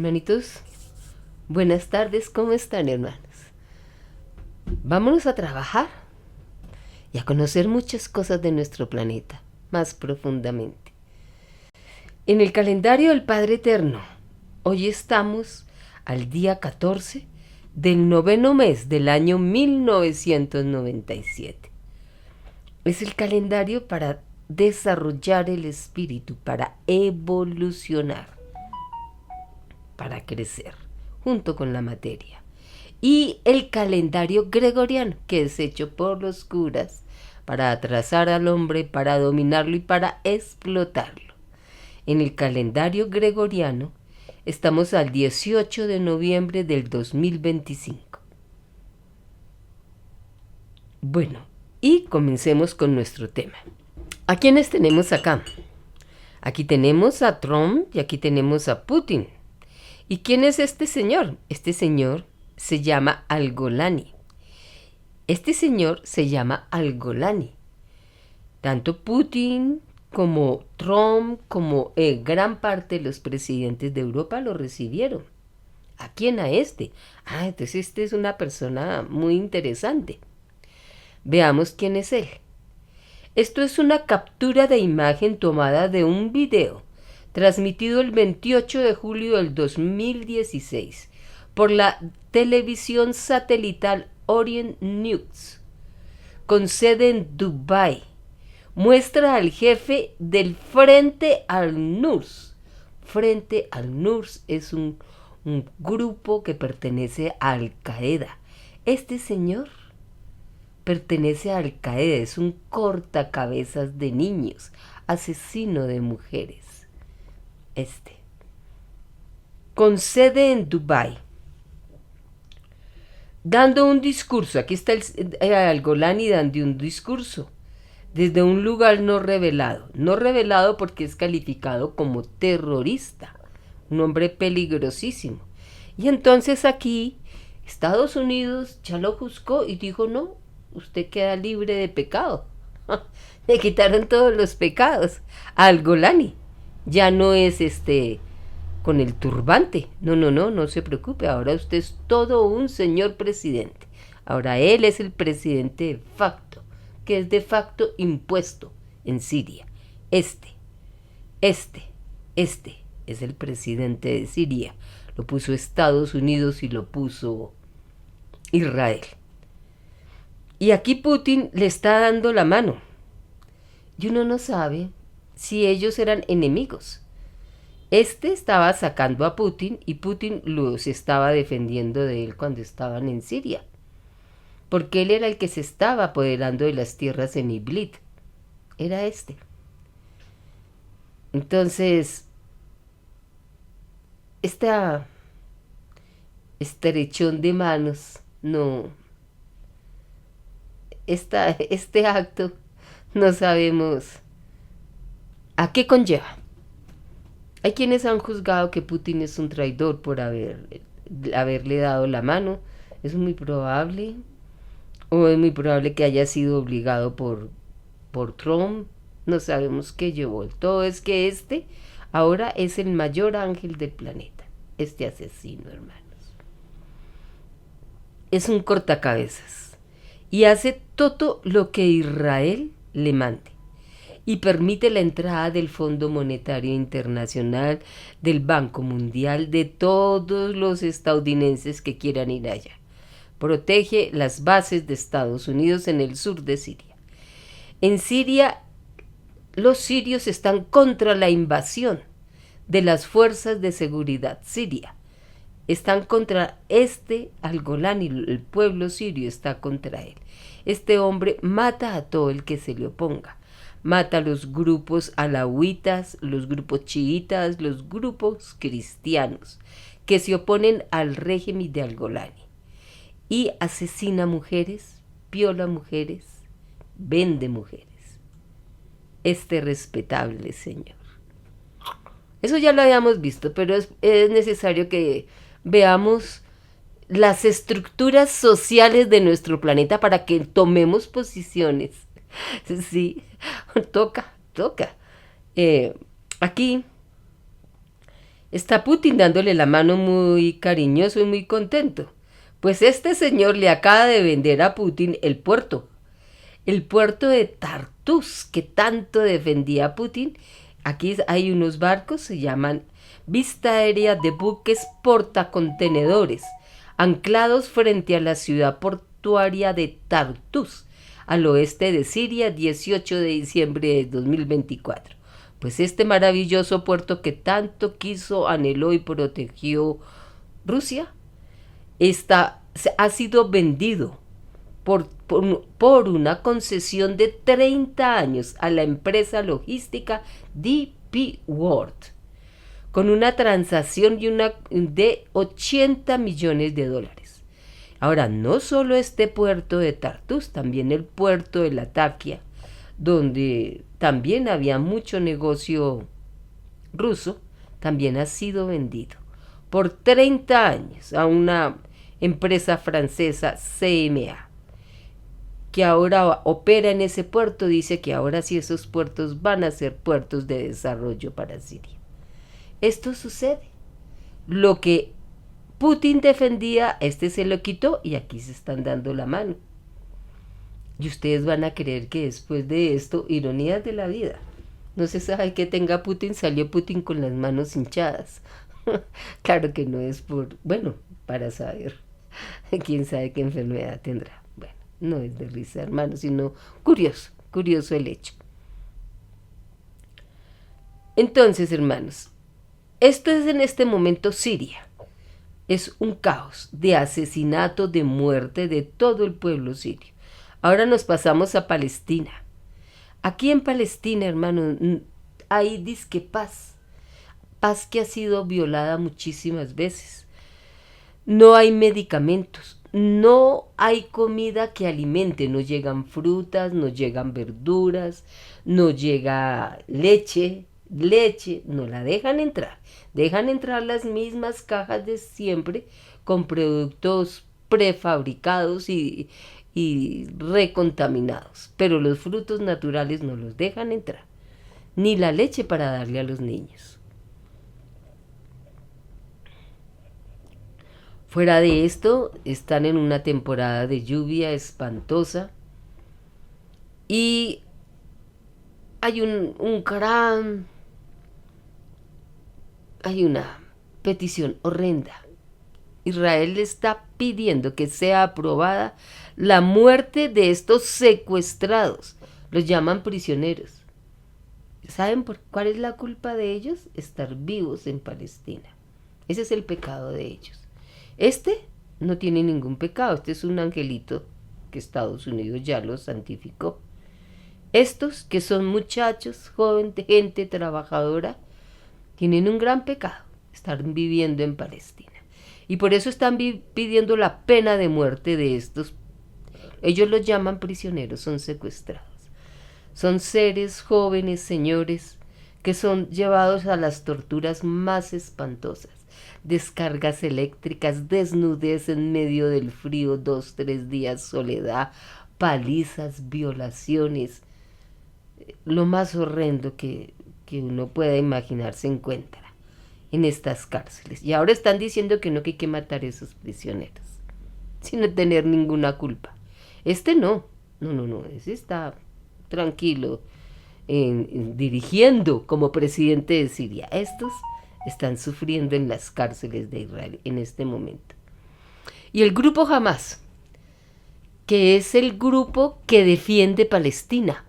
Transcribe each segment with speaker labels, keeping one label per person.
Speaker 1: Hermanitos, buenas tardes, ¿cómo están, hermanos? Vámonos a trabajar y a conocer muchas cosas de nuestro planeta, más profundamente. En el calendario del Padre Eterno, hoy estamos al día 14 del 9º mes del año 1997. Es el calendario para desarrollar el espíritu, para evolucionar, para crecer, junto con la materia. Y el calendario gregoriano, que es hecho por los curas para atrasar al hombre, para dominarlo y para explotarlo. En el calendario gregoriano estamos al 18 de noviembre del 2025. Bueno, y comencemos con nuestro tema. ¿A quiénes tenemos acá? Aquí tenemos a Trump y aquí tenemos a Putin. ¿Y quién es este señor? Este señor se llama Al-Golani. Tanto Putin como Trump, como gran parte de los presidentes de Europa lo recibieron. ¿A quién? A este. Entonces este es una persona muy interesante. Veamos quién es él. Esto es una captura de imagen tomada de un video transmitido el 28 de julio del 2016 por la televisión satelital Orient News, con sede en Dubái. Muestra al jefe del Frente al-Nusra. Frente al-Nusra es un grupo que pertenece a Al-Qaeda. Este señor pertenece a Al-Qaeda, es un cortacabezas de niños, asesino de mujeres. Con sede en Dubái, dando un discurso. Aquí está Al-Golani dando un discurso desde un lugar no revelado porque es calificado como terrorista, un hombre peligrosísimo. Y entonces aquí Estados Unidos ya lo juzgó y dijo: no, usted queda libre de pecado. Le quitaron todos los pecados a Al-Golani. Ya no es con el turbante. No se preocupe. Ahora usted es todo un señor presidente. Ahora él es el presidente de facto, que es de facto impuesto en Siria. Este es el presidente de Siria. Lo puso Estados Unidos y lo puso Israel. Y aquí Putin le está dando la mano. Y uno no sabe si ellos eran enemigos. Estaba sacando a Putin y Putin los estaba defendiendo de él cuando estaban en Siria. Porque él era el que se estaba apoderando de las tierras en Idlib. Era Entonces, esta estrechón de manos, este acto, no sabemos a qué conlleva. Hay quienes han juzgado que Putin es un traidor por haberle dado la mano. Es muy probable. O es muy probable que haya sido obligado por Trump. No sabemos qué llevó. Todo es que ahora es el mayor ángel del planeta. Este asesino, hermanos. Es un cortacabezas. Y hace todo lo que Israel le mande. Y permite la entrada del Fondo Monetario Internacional, del Banco Mundial, de todos los estadounidenses que quieran ir allá. Protege las bases de Estados Unidos en el sur de Siria. En Siria, los sirios están contra la invasión de las fuerzas de seguridad siria. Están contra Al-Golani, el pueblo sirio está contra él. Este hombre mata a todo el que se le oponga. Mata a los grupos alawitas, los grupos chiitas, los grupos cristianos que se oponen al régimen de Al-Golani. Y asesina mujeres, viola mujeres, vende mujeres. Respetable señor. Eso ya lo habíamos visto, pero es necesario que veamos las estructuras sociales de nuestro planeta para que tomemos posiciones. Sí, toca. Aquí Está Putin dándole la mano muy cariñoso y muy contento. Pues este señor le acaba de vender a Putin el puerto de Tartus, que tanto defendía a Putin. Aquí hay unos barcos, se llaman Vista Aérea de Buques Portacontenedores, anclados frente a la ciudad portuaria de Tartus, al oeste de Siria, 18 de diciembre de 2024. Pues este maravilloso puerto que tanto quiso, anheló y protegió Rusia, ha sido vendido por una concesión de 30 años a la empresa logística DP World, con una transacción de 80 millones de dólares. Ahora, no solo este puerto de Tartus, también el puerto de Latakia, donde también había mucho negocio ruso, también ha sido vendido por 30 años a una empresa francesa CMA, que ahora opera en ese puerto. Dice que ahora sí esos puertos van a ser puertos de desarrollo para Siria. Esto sucede. Lo que Putin defendía, este se lo quitó y aquí se están dando la mano. Y ustedes van a creer que después de esto, ironías de la vida, no se sabe qué tenga Putin, salió Putin con las manos hinchadas. Claro que no es para saber. Quién sabe qué enfermedad tendrá. Bueno, no es de risa, hermano, sino curioso el hecho. Entonces, hermanos, esto es en este momento Siria. Es un caos de asesinato, de muerte de todo el pueblo sirio. Ahora nos pasamos a Palestina. Aquí en Palestina, hermano, hay disque paz. Paz que ha sido violada muchísimas veces. No hay medicamentos, no hay comida que alimente, no llegan frutas, no llegan verduras, no llega leche, no la dejan entrar. Dejan entrar las mismas cajas de siempre con productos prefabricados y recontaminados, pero los frutos naturales no los dejan entrar, ni la leche para darle a los niños. Fuera de esto, están en una temporada de lluvia espantosa y hay hay una petición horrenda. Israel le está pidiendo que sea aprobada la muerte de estos secuestrados. Los llaman prisioneros. ¿Saben cuál es la culpa de ellos? Estar vivos en Palestina. Ese es el pecado de ellos. Este no tiene ningún pecado. Este es un angelito que Estados Unidos ya lo santificó. Estos, que son muchachos, jóvenes, gente trabajadora, tienen un gran pecado, estar viviendo en Palestina. Y por eso están pidiendo la pena de muerte de estos. Ellos los llaman prisioneros, son secuestrados. Son seres jóvenes, señores, que son llevados a las torturas más espantosas. Descargas eléctricas, desnudez en medio del frío, 2-3 días, soledad, palizas, violaciones. Lo más horrendo que uno pueda imaginar se encuentra en estas cárceles. Y ahora están diciendo que hay que matar a esos prisioneros, sin tener ninguna culpa. Este no, ese está tranquilo dirigiendo como presidente de Siria. Estos están sufriendo en las cárceles de Israel en este momento. Y el grupo Hamas, que es el grupo que defiende Palestina,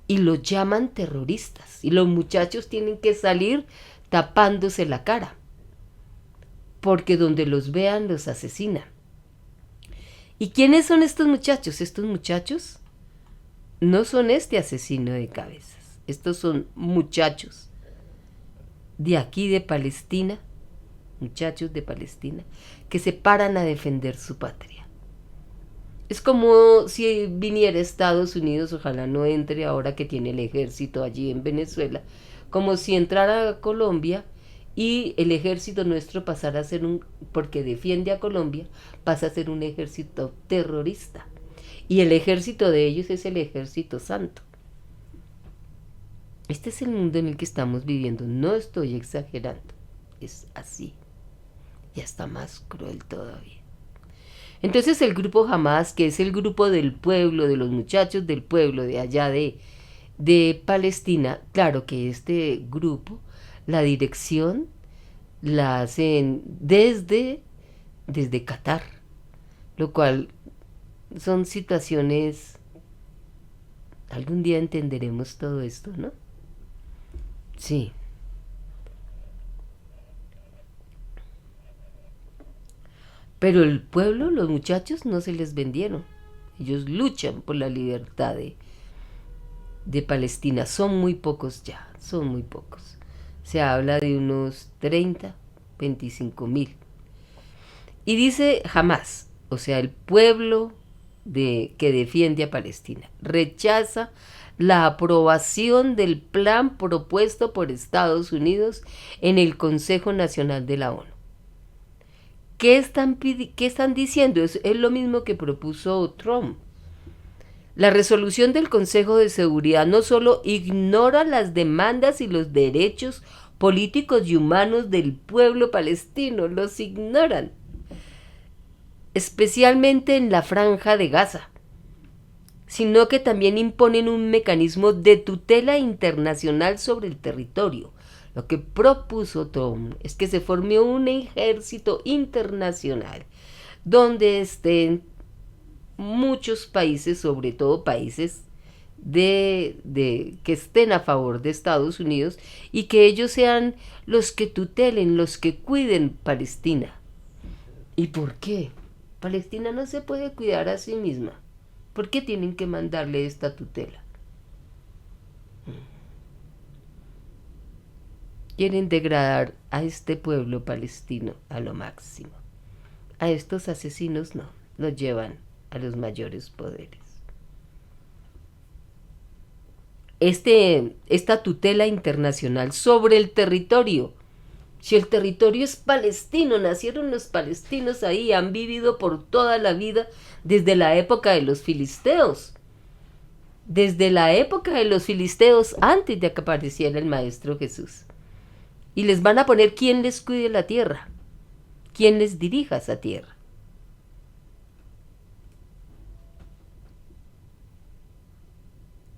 Speaker 1: y lo llaman terroristas, y los muchachos tienen que salir tapándose la cara, porque donde los vean los asesinan. ¿Y quiénes son estos muchachos? Estos muchachos no son este asesino de cabezas. Estos son muchachos de aquí de Palestina, muchachos de Palestina, que se paran a defender su patria. Es como si viniera Estados Unidos, ojalá no entre ahora que tiene el ejército allí en Venezuela, como si entrara a Colombia y el ejército nuestro pasara a ser porque defiende a Colombia, pasa a ser un ejército terrorista. Y el ejército de ellos es el ejército santo. Este es el mundo en el que estamos viviendo, no estoy exagerando. es así. Y hasta más cruel todavía. Entonces el grupo Hamas, que es el grupo del pueblo, de los muchachos del pueblo de allá de Palestina, claro que este grupo, la dirección la hacen desde Qatar, lo cual son situaciones, algún día entenderemos todo esto, ¿no? Sí. Pero el pueblo, los muchachos, no se les vendieron. Ellos luchan por la libertad de Palestina. Son muy pocos ya, son muy pocos. Se habla de unos 30, 25.000. Y dice jamás, o sea, el pueblo que defiende a Palestina rechaza la aprobación del plan propuesto por Estados Unidos en el Consejo Nacional de la ONU. ¿Qué están diciendo? Es lo mismo que propuso Trump. La resolución del Consejo de Seguridad no solo ignora las demandas y los derechos políticos y humanos del pueblo palestino, los ignoran, especialmente en la franja de Gaza, sino que también imponen un mecanismo de tutela internacional sobre el territorio. Lo que propuso Trump es que se forme un ejército internacional donde estén muchos países, sobre todo países que estén a favor de Estados Unidos, y que ellos sean los que tutelen, los que cuiden Palestina. ¿Y por qué? Palestina no se puede cuidar a sí misma. ¿Por qué tienen que mandarle esta tutela? Quieren degradar a este pueblo palestino a lo máximo. A estos asesinos no, los llevan a los mayores poderes. Esta tutela internacional sobre el territorio, si el territorio es palestino, nacieron los palestinos ahí, han vivido por toda la vida desde la época de los filisteos. Desde la época de los filisteos, antes de que apareciera el Maestro Jesús. Y les van a poner quién les cuide la tierra, quién les dirija esa tierra.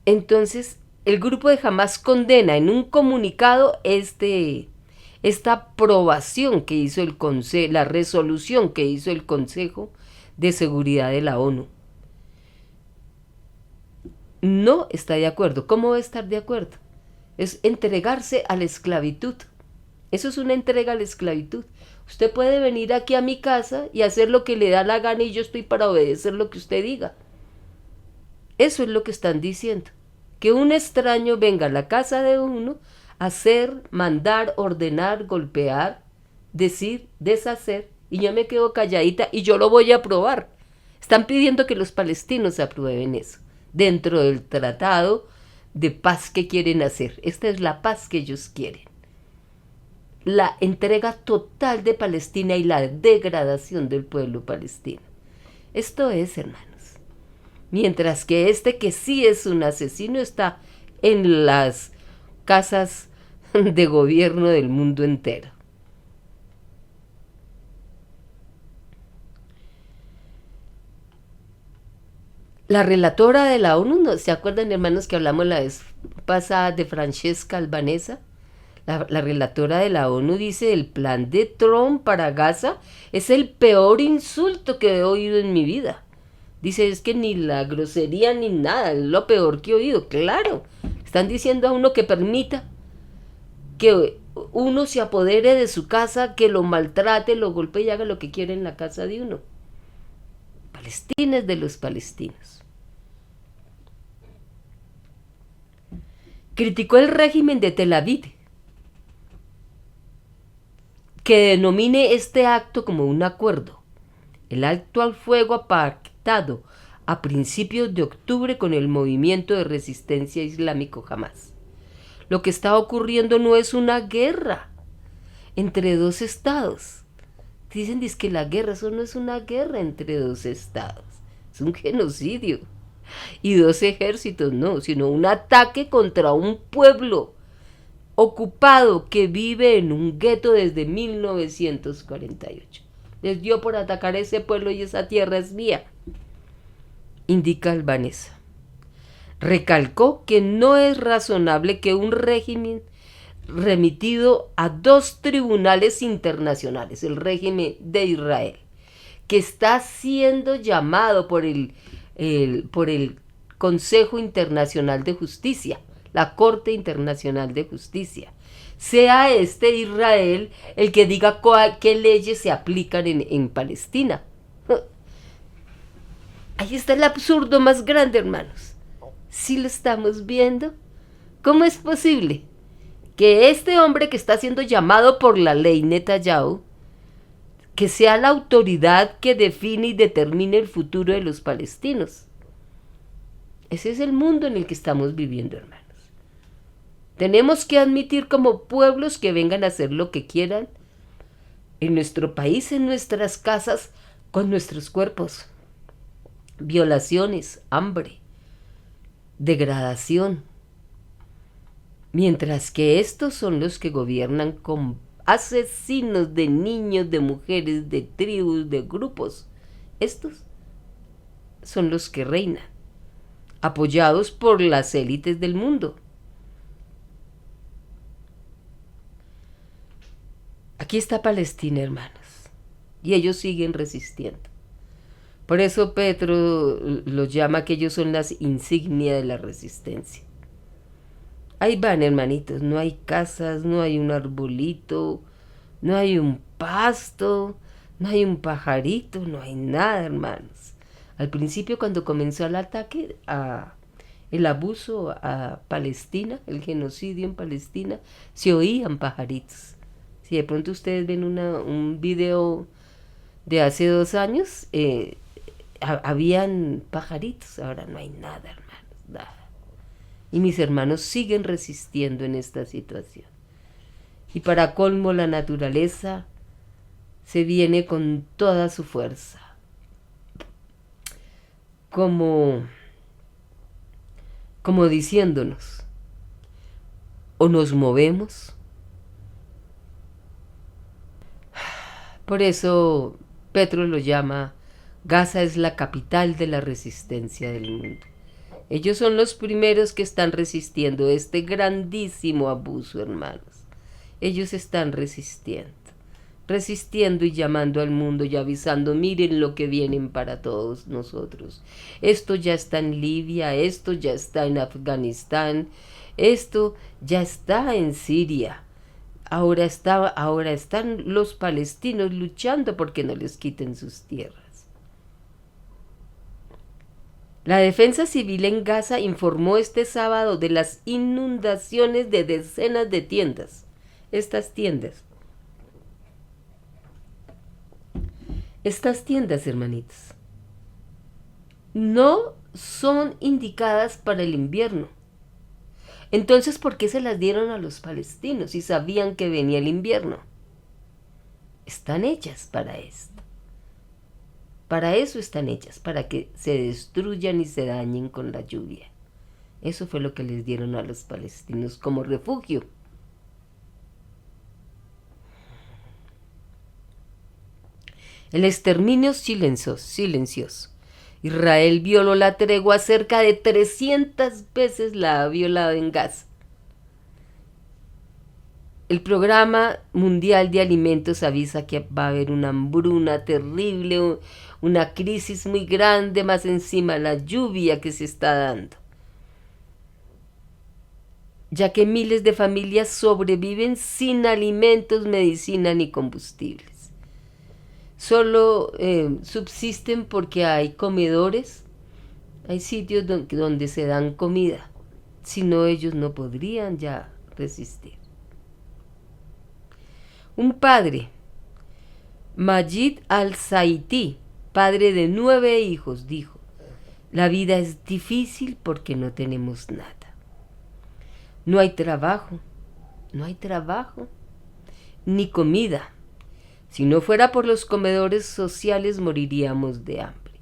Speaker 1: Entonces, el grupo de Hamás condena en un comunicado esta aprobación que hizo el Consejo, la resolución que hizo el Consejo de Seguridad de la ONU. No está de acuerdo. ¿Cómo va a estar de acuerdo? Es entregarse a la esclavitud. Eso es una entrega a la esclavitud. Usted puede venir aquí a mi casa y hacer lo que le da la gana y yo estoy para obedecer lo que usted diga. Eso es lo que están diciendo. Que un extraño venga a la casa de uno a hacer, mandar, ordenar, golpear, decir, deshacer, y yo me quedo calladita y yo lo voy a aprobar. Están pidiendo que los palestinos aprueben eso, dentro del tratado de paz que quieren hacer. Esta es la paz que ellos quieren. La entrega total de Palestina y la degradación del pueblo palestino. Esto es, hermanos. Mientras que que sí es un asesino, está en las casas de gobierno del mundo entero. La relatora de la ONU, ¿no se acuerdan, hermanos, que hablamos la vez pasada de Francesca Albanesa? La relatora de la ONU dice: el plan de Trump para Gaza es el peor insulto que he oído en mi vida. Dice, es que ni la grosería ni nada, es lo peor que he oído. Claro, están diciendo a uno que permita que uno se apodere de su casa, que lo maltrate, lo golpee y haga lo que quiere en la casa de uno. Palestina es de los palestinos. Criticó el régimen de Tel Aviv, que denomine este acto como un acuerdo. El alto al fuego pactado a principios de octubre con el movimiento de resistencia islámico Hamás. Lo que está ocurriendo no es una guerra entre dos estados. Dicen que la guerra, eso no es una guerra entre dos estados. Es un genocidio. Y dos ejércitos, no, sino un ataque contra un pueblo ocupado que vive en un gueto desde 1948. Les dio por atacar ese pueblo y esa tierra es mía, indica Albanesa. Recalcó que no es razonable que un régimen remitido a 2 tribunales internacionales, el régimen de Israel, que está siendo llamado por el Consejo Internacional de Justicia, la Corte Internacional de Justicia, sea este Israel el que diga qué leyes se aplican en Palestina. Ahí está el absurdo más grande, hermanos. ¿Sí lo estamos viendo? ¿Cómo es posible que este hombre que está siendo llamado por la ley Netanyahu, que sea la autoridad que define y determine el futuro de los palestinos? Ese es el mundo en el que estamos viviendo, hermanos. Tenemos que admitir como pueblos que vengan a hacer lo que quieran en nuestro país, en nuestras casas, con nuestros cuerpos. Violaciones, hambre, degradación. Mientras que estos son los que gobiernan con asesinos de niños, de mujeres, de tribus, de grupos. Estos son los que reinan, apoyados por las élites del mundo. Aquí está Palestina, hermanos, y ellos siguen resistiendo. Por eso Petro los llama que ellos son las insignias de la resistencia. Ahí van, hermanitos, no hay casas, no hay un arbolito, no hay un pasto, no hay un pajarito, no hay nada, hermanos. Al principio, cuando comenzó el ataque, el abuso a Palestina, el genocidio en Palestina, se oían pajaritos. Si de pronto ustedes ven un video de hace 2 años, habían pajaritos, ahora no hay nada, hermanos, nada. Y mis hermanos siguen resistiendo en esta situación. Y para colmo, la naturaleza se viene con toda su fuerza, como diciéndonos, o nos movemos. Por eso Petro lo llama: Gaza es la capital de la resistencia del mundo. Ellos son los primeros que están resistiendo este grandísimo abuso, hermanos. Ellos están resistiendo y llamando al mundo y avisando: miren lo que vienen para todos nosotros. Esto ya está en Libia, esto ya está en Afganistán, esto ya está en Siria. Ahora están los palestinos luchando porque no les quiten sus tierras. La Defensa Civil en Gaza informó este sábado de las inundaciones de decenas de tiendas. Estas tiendas, hermanitos, no son indicadas para el invierno. Entonces, ¿por qué se las dieron a los palestinos si sabían que venía el invierno? Están hechas para esto. Para eso están hechas, para que se destruyan y se dañen con la lluvia. Eso fue lo que les dieron a los palestinos como refugio. El exterminio silencioso. Israel violó la tregua cerca de 300 veces, la ha violado en Gaza. El Programa Mundial de Alimentos avisa que va a haber una hambruna terrible, una crisis muy grande, más encima la lluvia que se está dando, ya que miles de familias sobreviven sin alimentos, medicina ni combustibles. Solo subsisten porque hay comedores, hay sitios donde se dan comida. Si no, ellos no podrían ya resistir. Un padre, Majid al-Saiti, padre de 9 hijos, dijo: la vida es difícil porque no tenemos nada. No hay trabajo, ni comida. Si no fuera por los comedores sociales, moriríamos de hambre.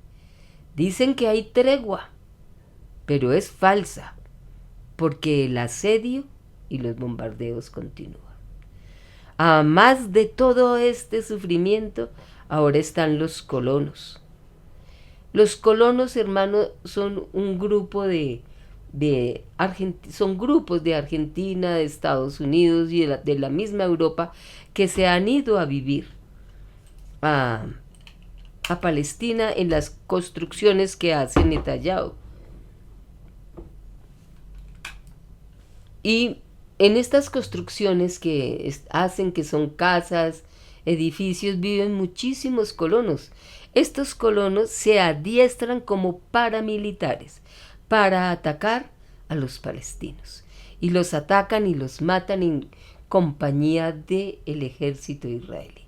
Speaker 1: Dicen que hay tregua, pero es falsa, porque el asedio y los bombardeos continúan. A más de todo este sufrimiento, ahora están los colonos. Los colonos, hermanos, son un grupo son grupos de Argentina, de Estados Unidos y de la misma Europa que se han ido a vivir a Palestina en las construcciones que hace Netanyahu. Y en estas construcciones que hacen, que son casas, edificios, viven muchísimos colonos. Estos colonos se adiestran como paramilitares para atacar a los palestinos. Y los atacan y los matan en compañía del ejército israelí.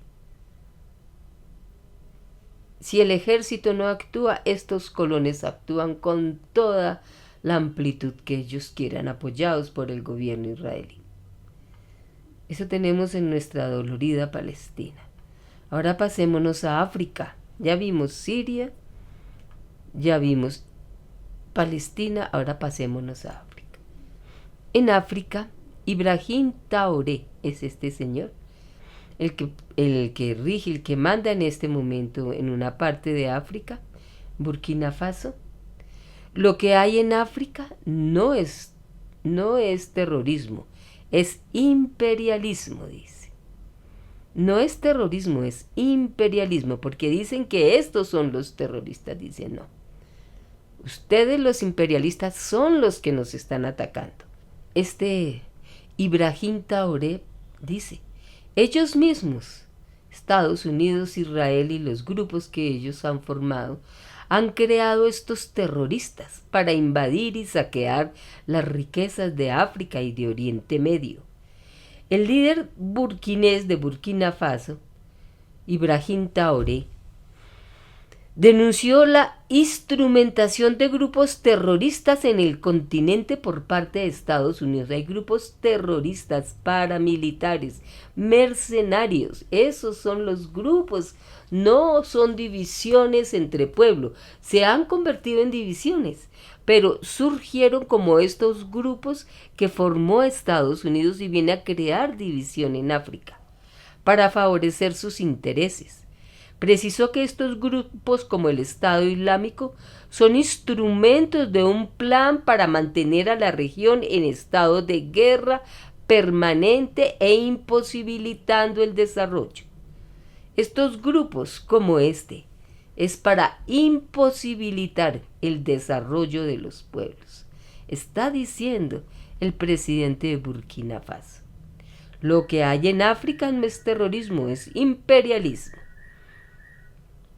Speaker 1: Si el ejército no actúa, estos colonos actúan con toda la amplitud que ellos quieran, apoyados por el gobierno israelí. Eso tenemos en nuestra dolorida Palestina. Ahora pasémonos a África. Ya vimos Siria, ya vimos Palestina, ahora pasémonos a África. En África, Ibrahim Traoré es este señor, el que rige, el que manda en este momento en una parte de África, Burkina Faso. Lo que hay en África no es terrorismo, es imperialismo, dice. No es terrorismo, es imperialismo, porque dicen que estos son los terroristas. Dicen, no. Ustedes, los imperialistas, son los que nos están atacando. Este Ibrahim Traoré dice, ellos mismos, Estados Unidos, Israel y los grupos que ellos han formado, han creado estos terroristas para invadir y saquear las riquezas de África y de Oriente Medio. El líder burkinés de Burkina Faso, Ibrahim Traoré, denunció la instrumentación de grupos terroristas en el continente por parte de Estados Unidos. Hay grupos terroristas, paramilitares, mercenarios. Esos son los grupos, no son divisiones entre pueblos. Se han convertido en divisiones, pero surgieron como estos grupos que formó Estados Unidos y viene a crear división en África para favorecer sus intereses. Precisó que estos grupos, como el Estado Islámico, son instrumentos de un plan para mantener a la región en estado de guerra permanente e imposibilitando el desarrollo. Estos grupos, como este, es para imposibilitar el desarrollo de los pueblos, está diciendo el presidente de Burkina Faso. Lo que hay en África no es terrorismo, es imperialismo.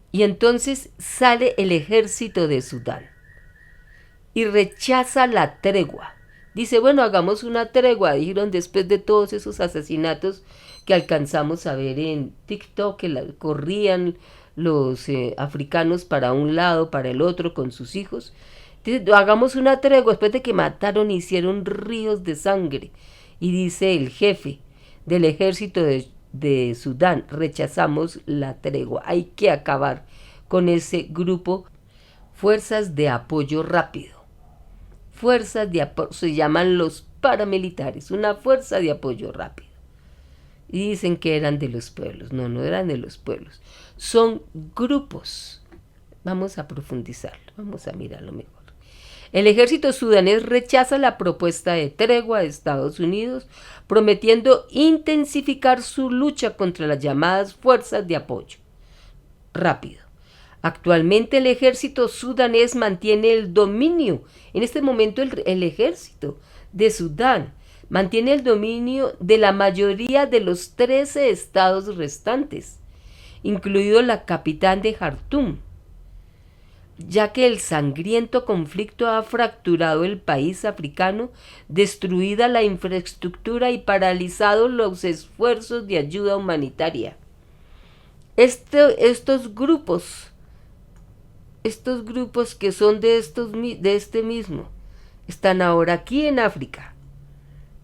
Speaker 1: Y entonces sale el ejército de Sudán y rechaza la tregua. Dice, bueno, hagamos una tregua, dijeron después de todos esos asesinatos que alcanzamos a ver en TikTok, que corrían los africanos para un lado, para el otro con sus hijos. Dice, hagamos una tregua después de que mataron e hicieron ríos de sangre. Y dice el jefe del ejército de Sudán, rechazamos la tregua, hay que acabar con ese grupo. Fuerzas de apoyo rápido, se llaman los paramilitares, una fuerza de apoyo rápido. Y dicen que eran de los pueblos. No eran de los pueblos, son grupos. Vamos a profundizarlo, vamos a mirarlo mejor. El ejército sudanés rechaza la propuesta de tregua de Estados Unidos, prometiendo intensificar su lucha contra las llamadas fuerzas de apoyo rápido. Actualmente el ejército sudanés mantiene el dominio. En este momento el ejército de Sudán mantiene el dominio de la mayoría de los 13 estados restantes, incluido la capital de Jartum, ya que el sangriento conflicto ha fracturado el país africano, destruida la infraestructura y paralizado los esfuerzos de ayuda humanitaria. Estos grupos que son de este mismo, están ahora aquí en África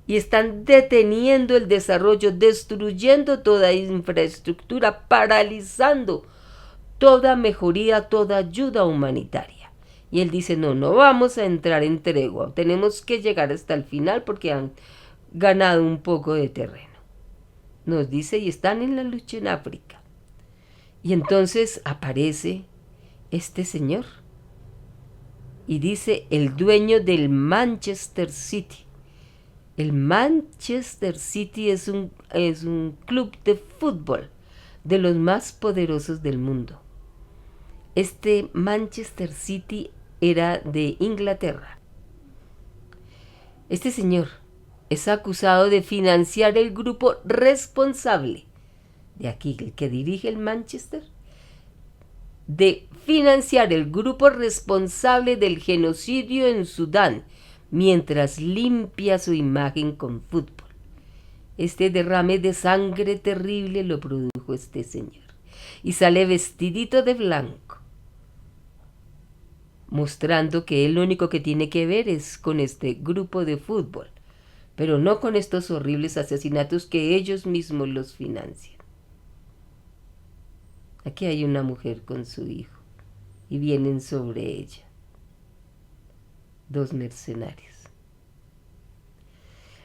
Speaker 1: y están deteniendo el desarrollo, destruyendo toda infraestructura, paralizando toda mejoría, toda ayuda humanitaria. Y él dice, no vamos a entrar en tregua, tenemos que llegar hasta el final porque ganado un poco de terreno. Nos dice, y están en la lucha en África. Y entonces aparece este señor y dice, el dueño del Manchester City. El Manchester City es un club de fútbol de los más poderosos del mundo. Este Manchester City era de Inglaterra. Este señor es acusado de financiar el grupo responsable, de aquí el que dirige el Manchester, de financiar el grupo responsable del genocidio en Sudán, mientras limpia su imagen con fútbol. Este derrame de sangre terrible lo produjo este señor. Y sale vestidito de blanco, mostrando que él lo único que tiene que ver es con este grupo de fútbol, pero no con estos horribles asesinatos que ellos mismos los financian. Aquí hay una mujer con su hijo y vienen sobre ella 2 mercenarios.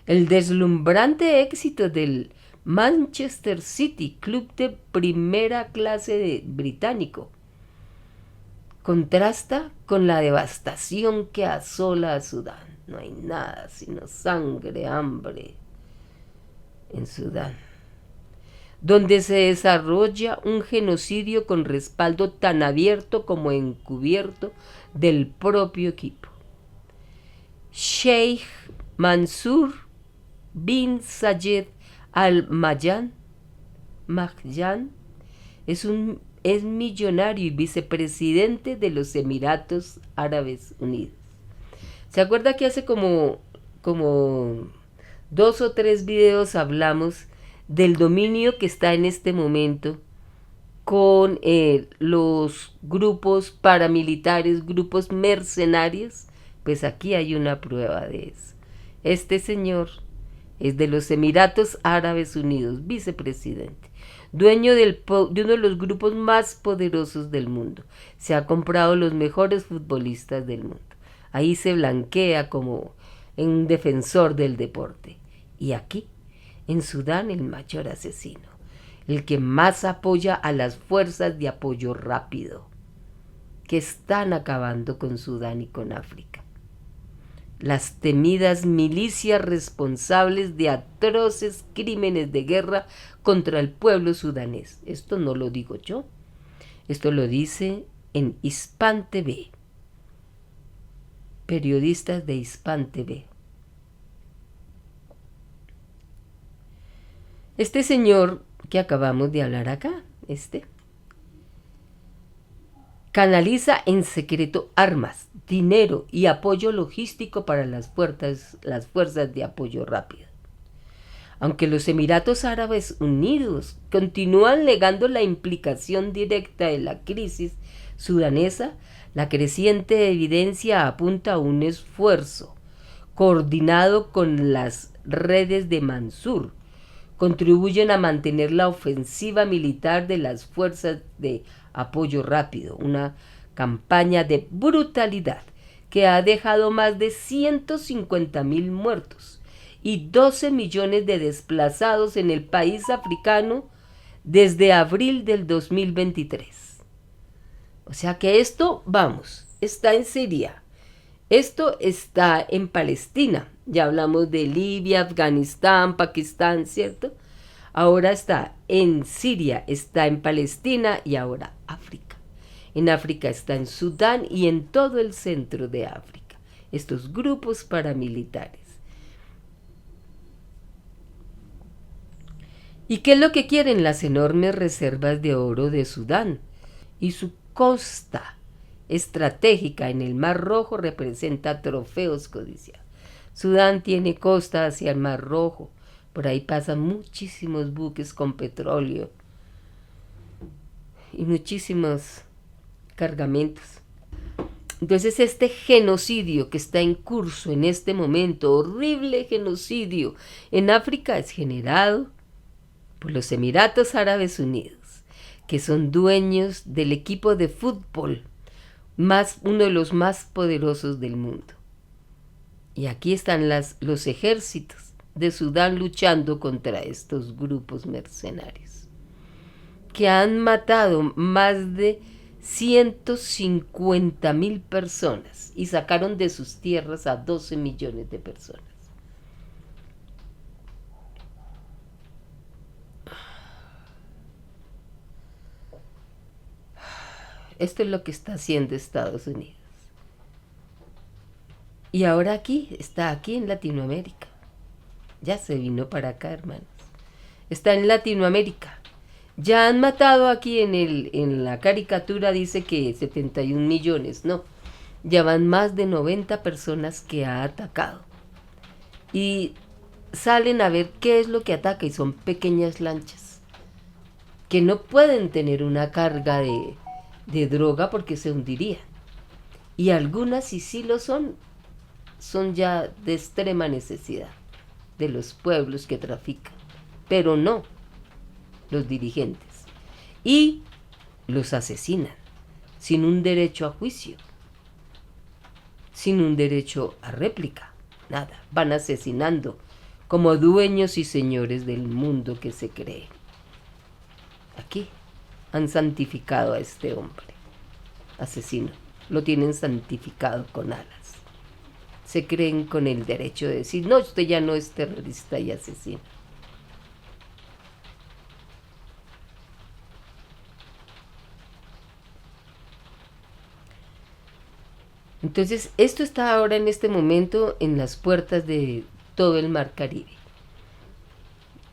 Speaker 1: El deslumbrante éxito del Manchester City, club de primera clase británico, contrasta con la devastación que asola a Sudán. No hay nada sino sangre, hambre en Sudán, donde se desarrolla un genocidio con respaldo tan abierto como encubierto del propio equipo. Sheikh Mansur bin Zayed al-Nahyan es millonario y vicepresidente de los Emiratos Árabes Unidos. ¿Se acuerda que hace como 2 o 3 videos hablamos del dominio que está en este momento con los grupos paramilitares, grupos mercenarios? Pues aquí hay una prueba de eso. Este señor es de los Emiratos Árabes Unidos, vicepresidente, dueño de uno de los grupos más poderosos del mundo. Se ha comprado los mejores futbolistas del mundo. Ahí se blanquea como un defensor del deporte. Y aquí, en Sudán, el mayor asesino, el que más apoya a las fuerzas de apoyo rápido, que están acabando con Sudán y con África. Las temidas milicias responsables de atroces crímenes de guerra contra el pueblo sudanés. Esto no lo digo yo, esto lo dice en Hispan TV, periodistas de Hispan TV. Este señor que acabamos de hablar acá, canaliza en secreto armas, dinero y apoyo logístico para las fuerzas de apoyo rápido. Aunque los Emiratos Árabes Unidos continúan negando la implicación directa de la crisis sudanesa, la creciente evidencia apunta a un esfuerzo coordinado con las redes de Mansur. Contribuyen a mantener la ofensiva militar de las fuerzas de apoyo rápido, una campaña de brutalidad que ha dejado más de 150.000 muertos y 12 millones de desplazados en el país africano desde abril del 2023. O sea que esto, está en Siria, esto está en Palestina. Ya hablamos de Libia, Afganistán, Pakistán, ¿cierto? Ahora está en Siria, está en Palestina y ahora África. En África está en Sudán y en todo el centro de África. Estos grupos paramilitares. ¿Y qué es lo que quieren? Las enormes reservas de oro de Sudán. Y su costa estratégica en el Mar Rojo representa trofeos codiciados. Sudán tiene costa hacia el Mar Rojo. Por ahí pasan muchísimos buques con petróleo y muchísimos cargamentos. Entonces este genocidio que está en curso en este momento, horrible genocidio en África, es generado por los Emiratos Árabes Unidos, que son dueños del equipo de fútbol, uno de los más poderosos del mundo. Y aquí están los ejércitos de Sudán luchando contra estos grupos mercenarios, que han matado más de 150.000 personas y sacaron de sus tierras a 12 millones de personas. Esto es lo que está haciendo Estados Unidos. Y ahora está aquí en Latinoamérica. Ya se vino para acá, hermanos. Está en Latinoamérica. Ya han matado aquí en la caricatura, dice que 71 millones. No, ya van más de 90 personas que ha atacado. Y salen a ver qué es lo que ataca y son pequeñas lanchas que no pueden tener una carga de droga porque se hundirían. Y algunas, si sí lo son ya de extrema necesidad de los pueblos que trafican, pero no los dirigentes. Y los asesinan sin un derecho a juicio, sin un derecho a réplica, nada. Van asesinando como dueños y señores del mundo que se cree. Aquí han santificado a este hombre asesino, lo tienen santificado con alas. Se creen con el derecho de decir, no, usted ya no es terrorista y asesino. Entonces, esto está ahora en este momento en las puertas de todo el Mar Caribe,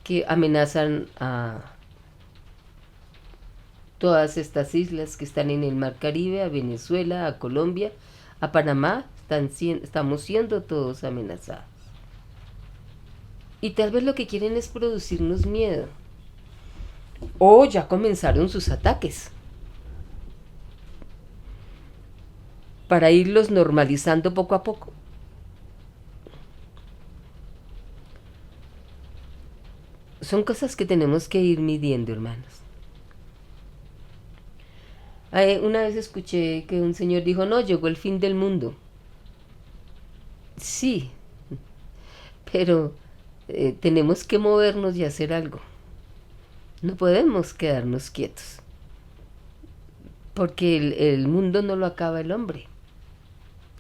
Speaker 1: que amenazan a todas estas islas que están en el Mar Caribe, a Venezuela, a Colombia, a Panamá. Estamos siendo todos amenazados. Y tal vez lo que quieren es producirnos miedo. O ya comenzaron sus ataques, para irlos normalizando poco a poco. Son cosas que tenemos que ir midiendo, hermanos. Una vez escuché que un señor dijo, no, llegó el fin del mundo. Sí, pero tenemos que movernos y hacer algo. No podemos quedarnos quietos, porque el mundo no lo acaba el hombre.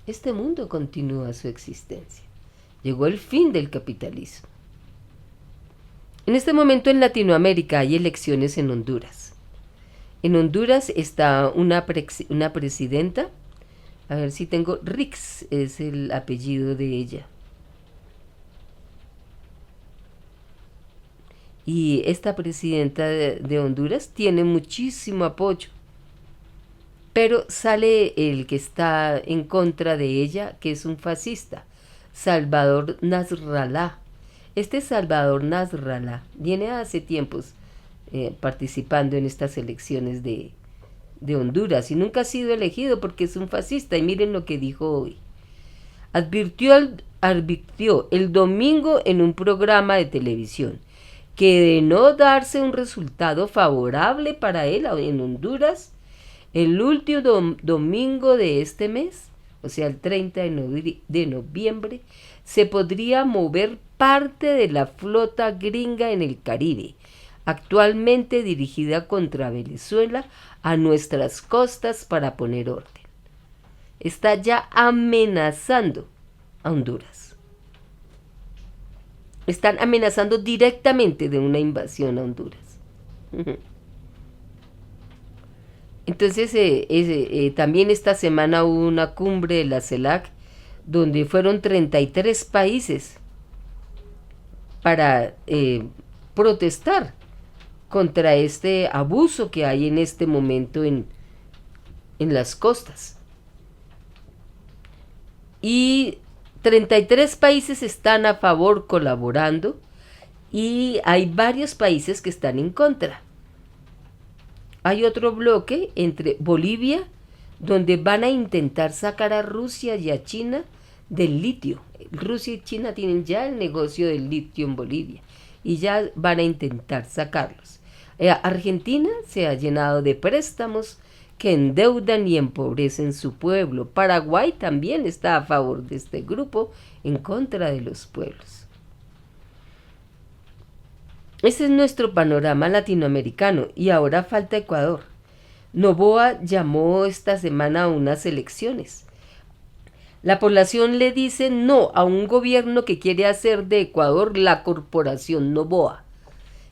Speaker 1: Este mundo continúa su existencia. Llegó el fin del capitalismo. En este momento en Latinoamérica hay elecciones en Honduras. En Honduras está una presidenta. A ver si tengo, Rix es el apellido de ella. Y esta presidenta de Honduras tiene muchísimo apoyo. Pero sale el que está en contra de ella, que es un fascista, Salvador Nasrallah. Este Salvador Nasrallah viene hace tiempos participando en estas elecciones de Honduras y nunca ha sido elegido porque es un fascista. Y miren lo que dijo hoy. Advirtió el domingo en un programa de televisión que de no darse un resultado favorable para él en Honduras, el último domingo de este mes, o sea el 30 de noviembre, se podría mover parte de la flota gringa en el Caribe, actualmente dirigida contra Venezuela, a nuestras costas para poner orden. Está ya amenazando a Honduras. Están amenazando directamente de una invasión a Honduras. Entonces, también esta semana hubo una cumbre de la CELAC donde fueron 33 países para protestar contra este abuso que hay en este momento en las costas. Y 33 países están a favor colaborando y hay varios países que están en contra. Hay otro bloque entre Bolivia, donde van a intentar sacar a Rusia y a China del litio. Rusia y China tienen ya el negocio del litio en Bolivia y ya van a intentar sacarlos. Argentina se ha llenado de préstamos que endeudan y empobrecen su pueblo. Paraguay también está a favor de este grupo, en contra de los pueblos. Ese es nuestro panorama latinoamericano y ahora falta Ecuador. Noboa llamó esta semana a unas elecciones. La población le dice no a un gobierno que quiere hacer de Ecuador la corporación Noboa.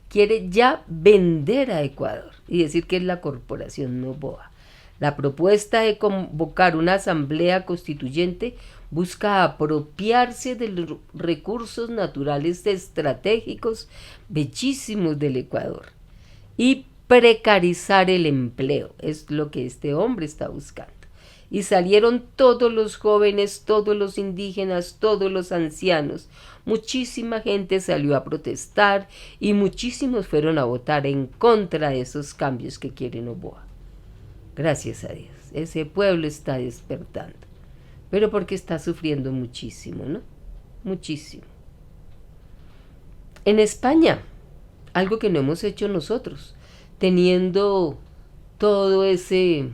Speaker 1: Quiere ya vender a Ecuador y decir que es la corporación Noboa. La propuesta de convocar una asamblea constituyente busca apropiarse de los recursos naturales estratégicos bellísimos del Ecuador y precarizar el empleo. Es lo que este hombre está buscando. Y salieron todos los jóvenes, todos los indígenas, todos los ancianos. Muchísima gente salió a protestar y muchísimos fueron a votar en contra de esos cambios que quiere Noboa. Gracias a Dios, ese pueblo está despertando. Pero porque está sufriendo muchísimo, ¿no? Muchísimo. En España, algo que no hemos hecho nosotros, teniendo todo ese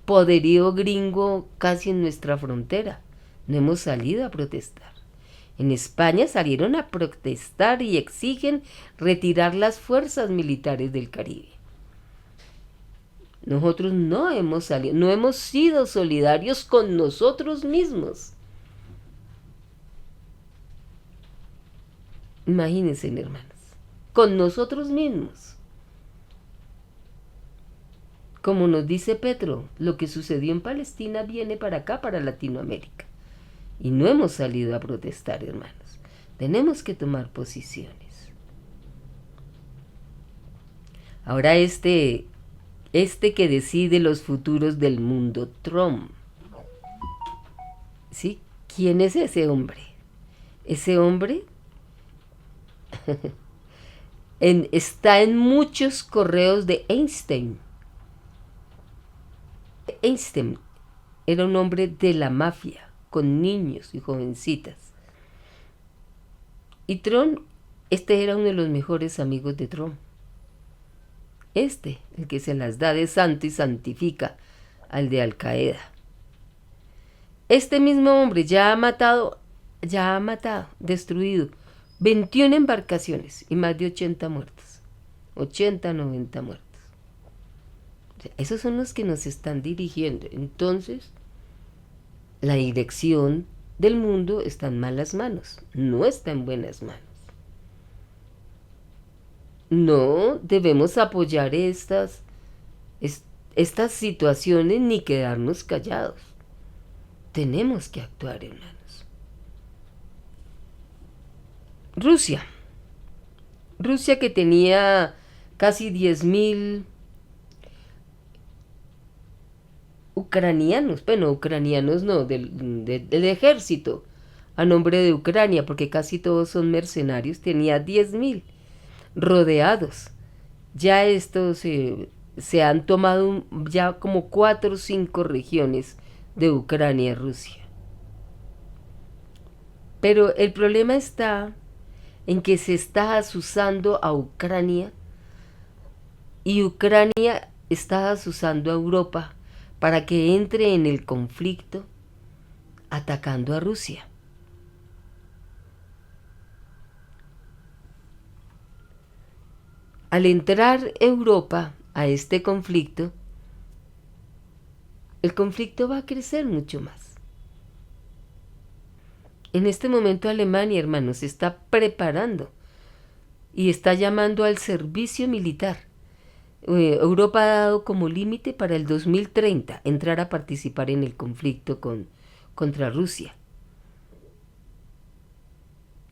Speaker 1: poderío gringo casi en nuestra frontera, no hemos salido a protestar. En España salieron a protestar y exigen retirar las fuerzas militares del Caribe. Nosotros no hemos salido, no hemos sido solidarios con nosotros mismos. Imagínense, hermanos, con nosotros mismos. Como nos dice Petro, lo que sucedió en Palestina viene para acá, para Latinoamérica. Y no hemos salido a protestar, hermanos. Tenemos que tomar posiciones. Ahora este que decide los futuros del mundo, Trump. ¿Sí? ¿Quién es ese hombre? Ese hombre está en muchos correos de Einstein. Einstein era un hombre de la mafia, con niños y jovencitas. Y Trump, este era uno de los mejores amigos de Trump. El que se las da de santo y santifica al de Al Qaeda. Este mismo hombre ya ha matado, destruido 21 embarcaciones y más de 80 muertos. 80, 90 muertos. O sea, esos son los que nos están dirigiendo. Entonces, la dirección del mundo está en malas manos, no está en buenas manos. No debemos apoyar estas situaciones ni quedarnos callados. Tenemos que actuar, hermanos. Rusia que tenía casi 10.000 ucranianos, bueno, ucranianos no, del ejército, a nombre de Ucrania, porque casi todos son mercenarios, tenía 10.000 rodeados. Ya estos se han tomado ya como 4 o 5 regiones de Ucrania y Rusia. Pero el problema está en que se está asusando a Ucrania y Ucrania está asusando a Europa para que entre en el conflicto atacando a Rusia. Al entrar Europa a este conflicto, el conflicto va a crecer mucho más. En este momento Alemania, hermanos, se está preparando y está llamando al servicio militar. Europa ha dado como límite para el 2030 entrar a participar en el conflicto contra Rusia.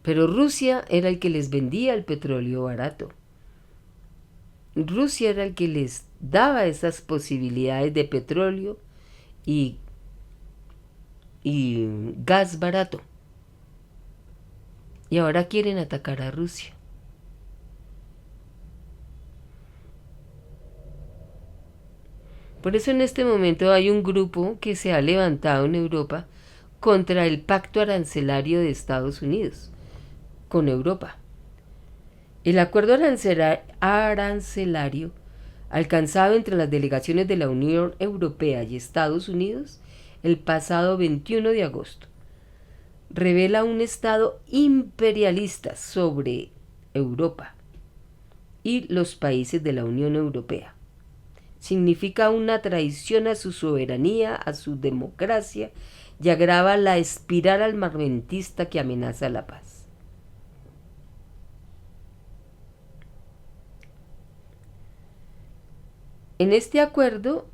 Speaker 1: Pero Rusia era el que les vendía el petróleo barato. Rusia era el que les daba esas posibilidades de petróleo y gas barato. Y ahora quieren atacar a Rusia. Por eso en este momento hay un grupo que se ha levantado en Europa contra el pacto arancelario de Estados Unidos con Europa. El acuerdo arancelario alcanzado entre las delegaciones de la Unión Europea y Estados Unidos el pasado 21 de agosto revela un estado imperialista sobre Europa, y los países de la Unión Europea. Significa una traición a su soberanía, a su democracia, y agrava la espiral armamentista que amenaza la paz. En este acuerdo,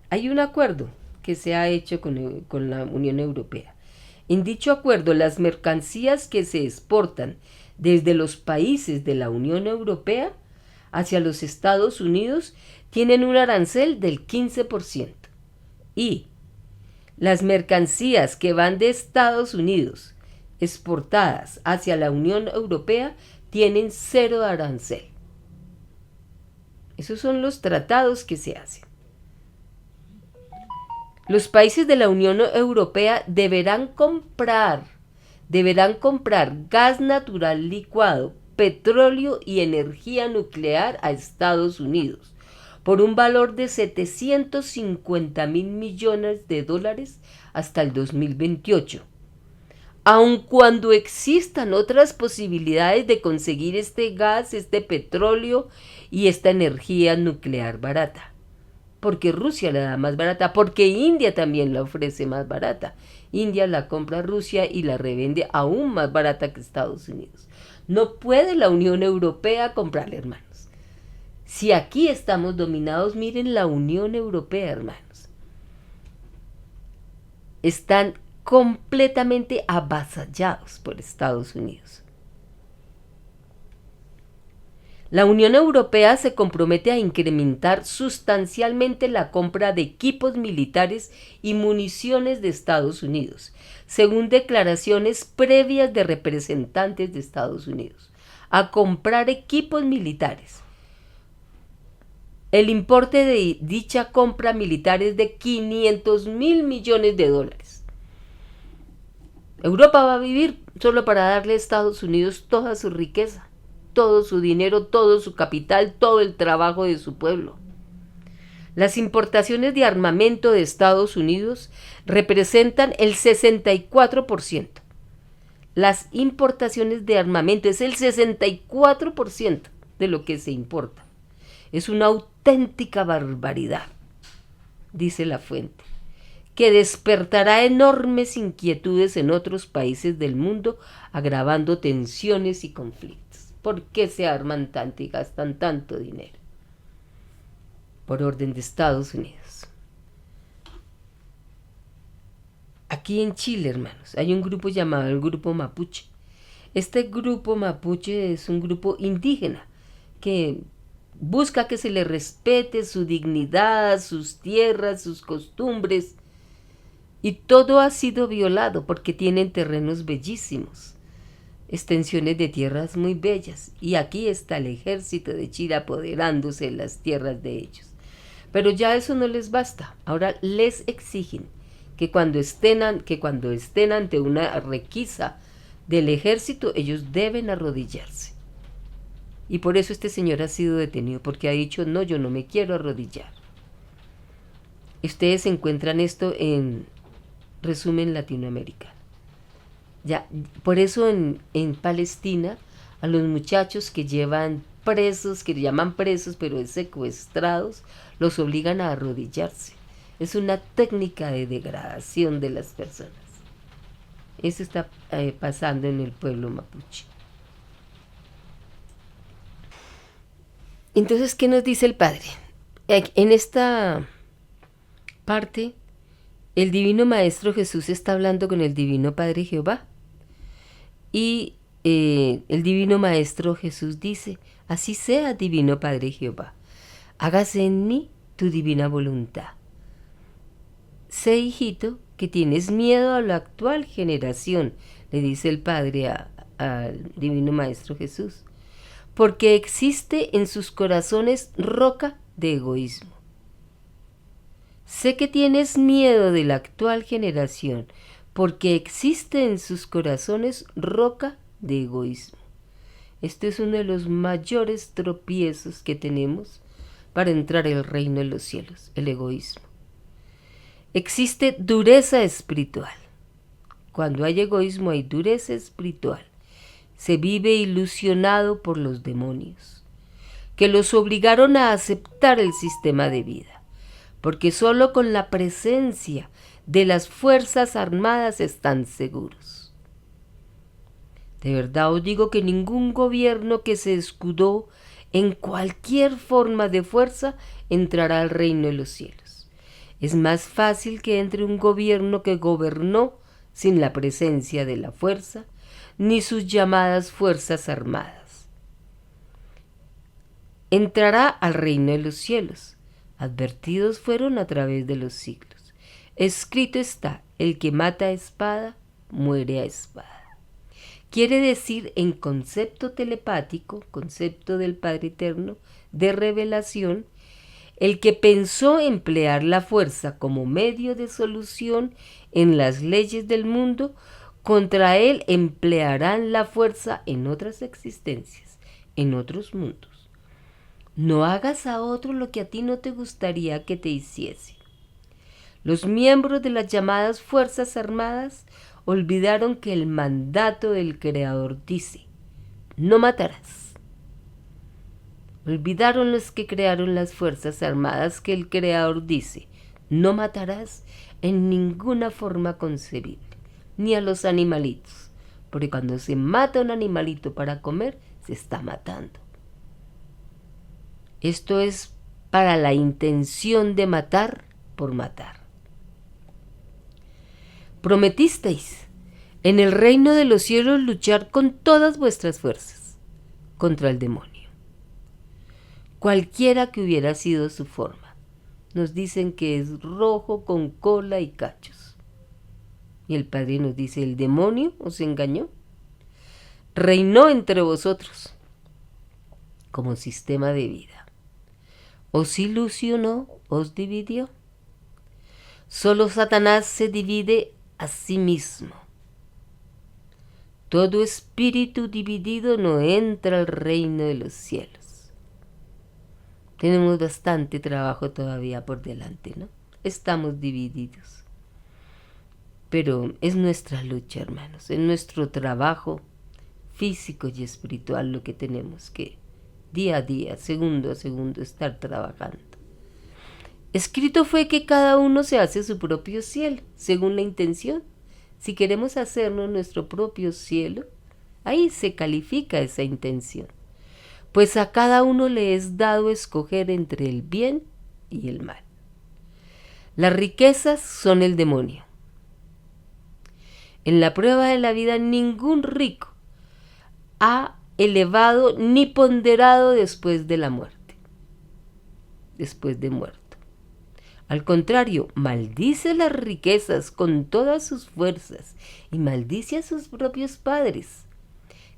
Speaker 1: hay un acuerdo que se ha hecho con la Unión Europea. En dicho acuerdo, las mercancías que se exportan desde los países de la Unión Europea hacia los Estados Unidos tienen un arancel del 15%. Y las mercancías que van de Estados Unidos exportadas hacia la Unión Europea tienen 0 arancel. Esos son los tratados que se hacen. Los países de la Unión Europea deberán comprar gas natural licuado, petróleo y energía nuclear a Estados Unidos por un valor de 750.000 millones de dólares hasta el 2028. Aun cuando existan otras posibilidades de conseguir este gas, este petróleo y esta energía nuclear barata. Porque Rusia la da más barata, porque India también la ofrece más barata. India la compra a Rusia y la revende aún más barata que Estados Unidos. No puede la Unión Europea comprarle, hermanos. Si aquí estamos dominados, miren la Unión Europea, hermanos. Están completamente avasallados por Estados Unidos. La Unión Europea se compromete a incrementar sustancialmente la compra de equipos militares y municiones de Estados Unidos, según declaraciones previas de representantes de Estados Unidos, a comprar equipos militares. El importe de dicha compra militar es de 500.000 millones de dólares. Europa va a vivir solo para darle a Estados Unidos toda su riqueza, todo su dinero, todo su capital, todo el trabajo de su pueblo. Las importaciones de armamento de Estados Unidos representan el 64%. Las importaciones de armamento es el 64% de lo que se importa. Es una auténtica barbaridad, dice la fuente, que despertará enormes inquietudes en otros países del mundo, agravando tensiones y conflictos. ¿Por qué se arman tanto y gastan tanto dinero? Por orden de Estados Unidos. Aquí en Chile, hermanos, hay un grupo llamado el Grupo Mapuche. Este grupo mapuche es un grupo indígena que busca que se le respete su dignidad, sus tierras, sus costumbres. Y todo ha sido violado porque tienen terrenos bellísimos, extensiones de tierras muy bellas. Y aquí está el ejército de Chile apoderándose de las tierras de ellos. Pero ya eso no les basta. Ahora les exigen que cuando estén ante una requisa del ejército, ellos deben arrodillarse. Y por eso este señor ha sido detenido, porque ha dicho, no, yo no me quiero arrodillar. Ustedes encuentran esto en Resumen Latinoamérica. Ya, por eso en Palestina, a los muchachos que llevan presos, que llaman presos, pero es secuestrados, los obligan a arrodillarse. Es una técnica de degradación de las personas. Eso está pasando en el pueblo mapuche. Entonces, ¿qué nos dice el Padre? En esta parte, el Divino Maestro Jesús está hablando con el Divino Padre Jehová. Y el Divino Maestro Jesús dice, así sea, Divino Padre Jehová, hágase en mí tu divina voluntad. Sé, hijito, que tienes miedo a la actual generación, le dice el Padre al Divino Maestro Jesús, porque existe en sus corazones roca de egoísmo. Sé que tienes miedo de la actual generación, porque existe en sus corazones roca de egoísmo. Este es uno de los mayores tropiezos que tenemos para entrar al reino de los cielos, el egoísmo. Existe dureza espiritual. Cuando hay egoísmo hay dureza espiritual. Se vive ilusionado por los demonios. que los obligaron a aceptar el sistema de vida, porque solo con la presencia de las Fuerzas Armadas están seguros. De verdad os digo que ningún gobierno que se escudó en cualquier forma de fuerza entrará al reino de los cielos. Es más fácil que entre un gobierno que gobernó sin la presencia de la fuerza, ni sus llamadas Fuerzas Armadas. Entrará al reino de los cielos. Advertidos fueron a través de los siglos. Escrito está, el que mata a espada, muere a espada. Quiere decir en concepto telepático, concepto del Padre Eterno, de revelación, el que pensó emplear la fuerza como medio de solución en las leyes del mundo, contra él emplearán la fuerza en otras existencias, en otros mundos. No hagas a otro lo que a ti no te gustaría que te hiciese. Los miembros de las llamadas Fuerzas Armadas olvidaron que el mandato del Creador dice, no matarás. Olvidaron los que crearon las Fuerzas Armadas que el Creador dice, no matarás en ninguna forma concebible, ni a los animalitos, porque cuando se mata un animalito para comer, se está matando. Esto es para la intención de matar por matar. Prometisteis en el reino de los cielos luchar con todas vuestras fuerzas contra el demonio, cualquiera que hubiera sido su forma. Nos dicen que es rojo con cola y cachos. Y el Padre nos dice, el demonio os engañó, reinó entre vosotros como sistema de vida. Os ilusionó, os dividió. Solo Satanás se divide a sí mismo. Todo espíritu dividido no entra al reino de los cielos. Tenemos bastante trabajo todavía por delante, ¿no? Estamos divididos. Pero es nuestra lucha, hermanos, es nuestro trabajo físico y espiritual lo que tenemos que día a día, segundo a segundo, estar trabajando. Escrito fue que cada uno se hace su propio cielo, según la intención. Si queremos hacernos nuestro propio cielo, ahí se califica esa intención. Pues a cada uno le es dado escoger entre el bien y el mal. Las riquezas son el demonio. En la prueba de la vida ningún rico ha elevado ni ponderado después de la muerte, después de muerto. Al contrario, maldice las riquezas con todas sus fuerzas y maldice a sus propios padres,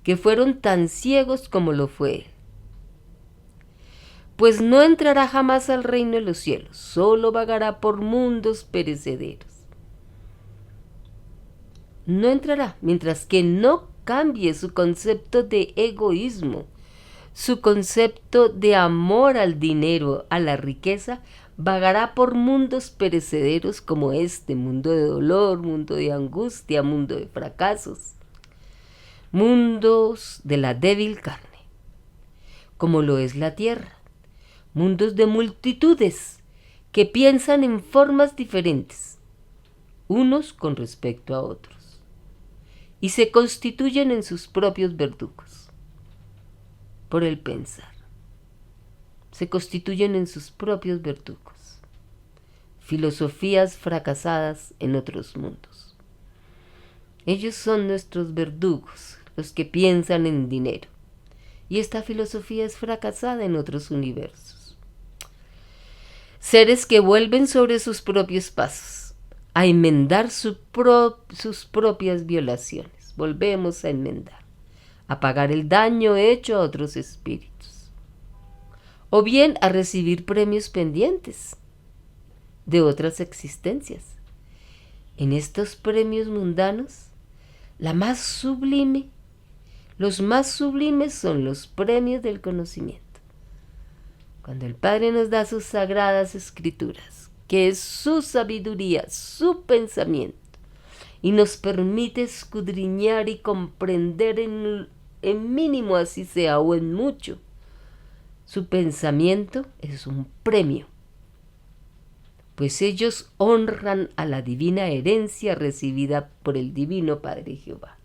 Speaker 1: que fueron tan ciegos como lo fue él. Pues no entrará jamás al reino de los cielos, solo vagará por mundos perecederos. No entrará, mientras que no cambie su concepto de egoísmo, su concepto de amor al dinero, a la riqueza, vagará por mundos perecederos como este, mundo de dolor, mundo de angustia, mundo de fracasos, mundos de la débil carne, como lo es la tierra, mundos de multitudes que piensan en formas diferentes, unos con respecto a otros, y se constituyen en sus propios verdugos, por el pensar. Se constituyen en sus propios verdugos, filosofías fracasadas en otros mundos. Ellos son nuestros verdugos, los que piensan en dinero, y esta filosofía es fracasada en otros universos. Seres que vuelven sobre sus propios pasos, a enmendar sus propias violaciones. Volvemos a enmendar, a pagar el daño hecho a otros espíritus, o bien a recibir premios pendientes de otras existencias. En estos premios mundanos, los más sublimes son los premios del conocimiento. Cuando el Padre nos da sus sagradas escrituras, que es su sabiduría, su pensamiento, y nos permite escudriñar y comprender en mínimo así sea o en mucho, Su pensamiento es un premio, pues ellos honran a la divina herencia recibida por el divino Padre Jehová.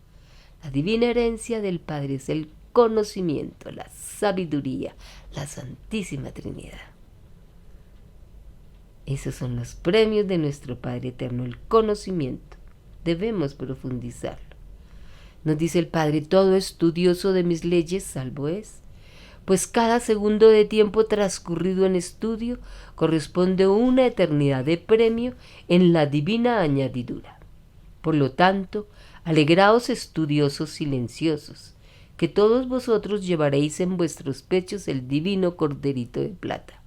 Speaker 1: La divina herencia del Padre es el conocimiento, la sabiduría, la Santísima Trinidad. Esos son los premios de nuestro Padre Eterno, el conocimiento. Debemos profundizarlo. Nos dice el Padre: todo estudioso de mis leyes salvo es, pues cada segundo de tiempo transcurrido en estudio corresponde una eternidad de premio en la divina añadidura. Por lo tanto, alegraos estudiosos silenciosos, que todos vosotros llevaréis en vuestros pechos el divino corderito de plata,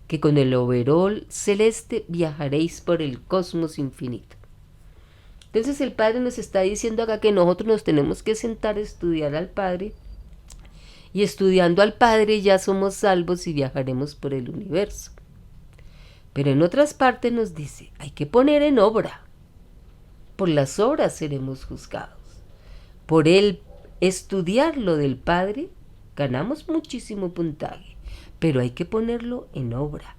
Speaker 1: que con el overol celeste viajaréis por el cosmos infinito. Entonces el Padre nos está diciendo acá que nosotros nos tenemos que sentar a estudiar al Padre, y estudiando al Padre ya somos salvos y viajaremos por el universo. Pero en otras partes nos dice, hay que poner en obra. Por las obras seremos juzgados. Por el estudiar lo del Padre ganamos muchísimo puntaje, pero hay que ponerlo en obra.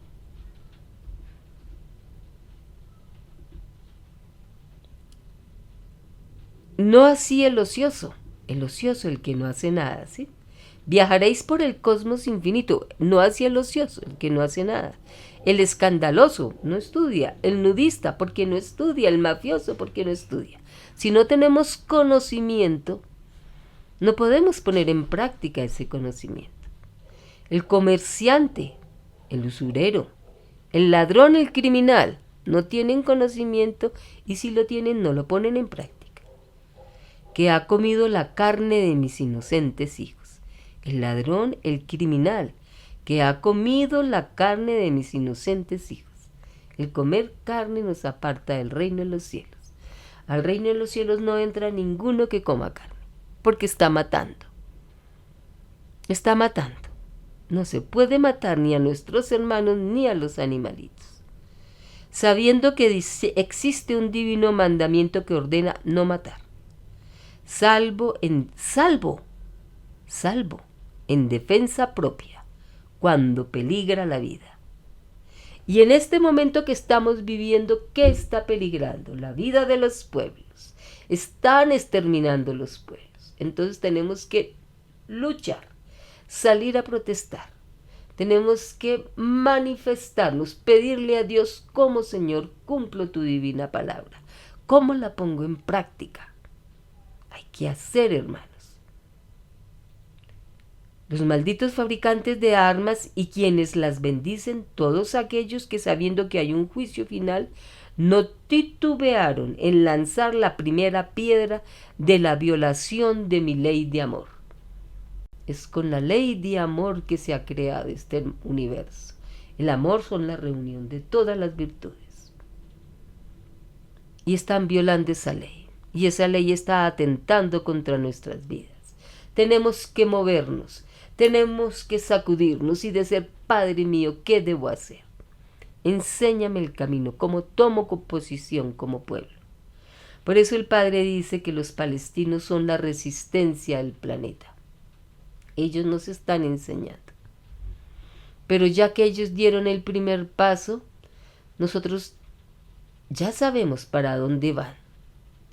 Speaker 1: No así el ocioso el que no hace nada, ¿sí? Viajaréis por el cosmos infinito, no así el ocioso, el que no hace nada. El escandaloso no estudia, el nudista porque no estudia, el mafioso porque no estudia. Si no tenemos conocimiento, no podemos poner en práctica ese conocimiento. El comerciante, el usurero, el ladrón, el criminal, no tienen conocimiento y si lo tienen no lo ponen en práctica. Que ha comido la carne de mis inocentes hijos. El ladrón, el criminal, que ha comido la carne de mis inocentes hijos. El comer carne nos aparta del reino de los cielos. Al reino de los cielos no entra ninguno que coma carne, porque está matando. Está matando. No se puede matar ni a nuestros hermanos ni a los animalitos. Sabiendo que existe un divino mandamiento que ordena no matar. Salvo en defensa propia, cuando peligra la vida. Y en este momento que estamos viviendo, ¿qué está peligrando? La vida de los pueblos. Están exterminando los pueblos. Entonces tenemos que luchar, salir a protestar. Tenemos que manifestarnos, pedirle a Dios: ¿cómo, Señor, cumplo tu divina palabra? ¿Cómo la pongo en práctica? Hay que hacer, hermanos. Los malditos fabricantes de armas y quienes las bendicen, todos aquellos que sabiendo que hay un juicio final, no titubearon en lanzar la primera piedra de la violación de mi ley de amor. Es con la ley de amor que se ha creado este universo. El amor son la reunión de todas las virtudes. Y están violando esa ley. Y esa ley está atentando contra nuestras vidas. Tenemos que movernos. Tenemos que sacudirnos y decir: Padre mío, ¿qué debo hacer? Enséñame el camino, cómo tomo posición como pueblo. Por eso el Padre dice que los palestinos son la resistencia del planeta. Ellos nos están enseñando. Pero ya que ellos dieron el primer paso, nosotros ya sabemos para dónde van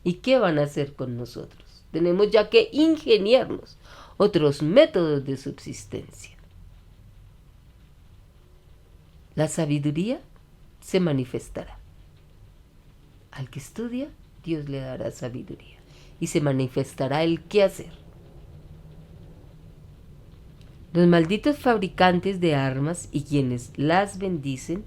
Speaker 1: y qué van a hacer con nosotros. Tenemos ya que ingeniarnos otros métodos de subsistencia. La sabiduría se manifestará. Al que estudia, Dios le dará sabiduría y se manifestará el qué hacer. Los malditos fabricantes de armas y quienes las bendicen,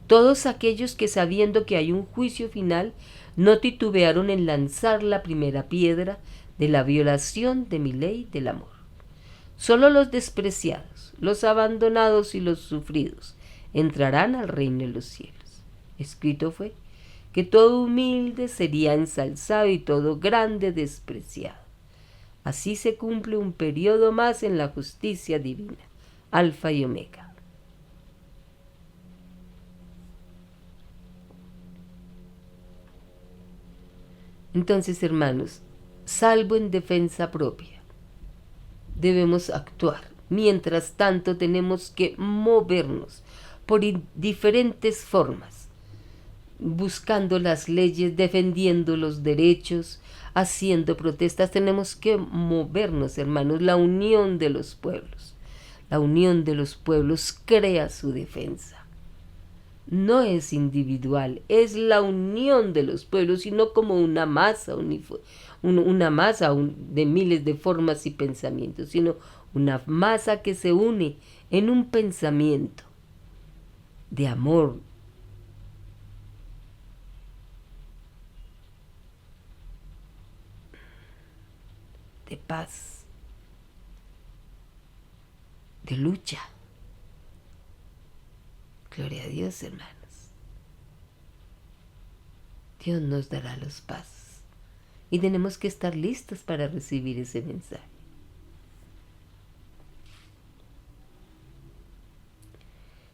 Speaker 1: todos aquellos que sabiendo que hay un juicio final, no titubearon en lanzar la primera piedra de la violación de mi ley del amor. Solo los despreciados, los abandonados y los sufridos entrarán al reino de los cielos. Escrito fue que todo humilde sería ensalzado y todo grande despreciado. Así se cumple un periodo más en la justicia divina, Alfa y Omega. Entonces, hermanos, salvo en defensa propia, debemos actuar, Mientras tanto tenemos que movernos por diferentes formas, buscando las leyes, defendiendo los derechos, haciendo protestas. Tenemos que movernos, hermanos. La unión de los pueblos. La unión de los pueblos crea su defensa. No es individual, es la unión de los pueblos y no como una masa, de miles de formas y pensamientos, sino una masa que se une en un pensamiento de amor, de paz, de lucha. Gloria a Dios, hermanos. Dios nos dará los pasos y tenemos que estar listos para recibir ese mensaje.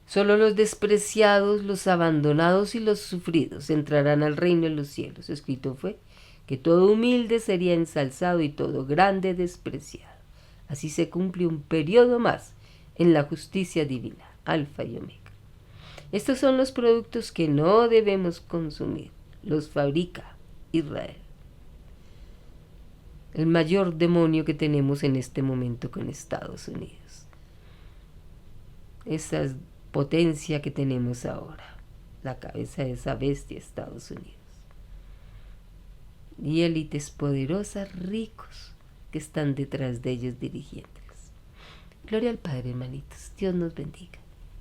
Speaker 1: Solo los despreciados, los abandonados y los sufridos entrarán al reino de los cielos. Escrito fue que todo humilde sería ensalzado y todo grande despreciado. Así se cumple un periodo más en la justicia divina, Alfa y Omega. Estos son los productos que no debemos consumir. Los fabrica Israel. El mayor demonio que tenemos en este momento con Estados Unidos. Esa potencia que tenemos ahora. La cabeza de esa bestia, Estados Unidos. Y élites poderosas, ricos, que están detrás de ellos dirigiéndolos. Gloria al Padre, hermanitos. Dios nos bendiga.